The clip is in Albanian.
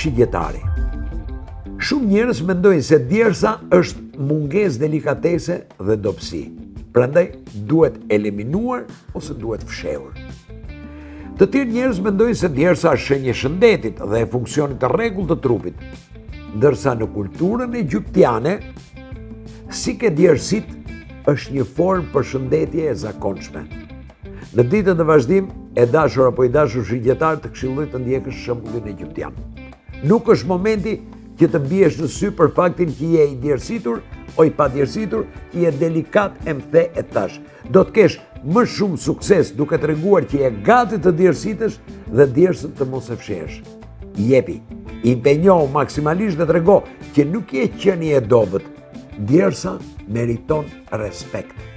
këshiljetari. Shumë njerëz mendojnë se djersa është mungesë delikatese dhe dobësi. Prandaj duhet eliminuar ose duhet fshehur. Të tjerë njerëz mendojnë se djersa është shenjë e shëndetit dhe e funksionit të rregullt të trupit, ndërsa në kulturën egjiptiane, si ke djersit është një formë për shëndetje e zakonshme. Në ditën e vazhdim, e dashur apo i dashur shigjetar të këshilloj të ndjekësh shembullin egjiptian. Nuk është momenti që të biesh në sy për faktin që je i djersitur o i pa djersitur, që je delikat e mthe e tash. Do të kesh më shumë sukses duke të treguar që je gati të djersitesh dhe djersën të mos e fshesh. Jepi, impenjohu maksimalisht dhe trego që nuk je qenie e dobët. Djersa meriton respekt.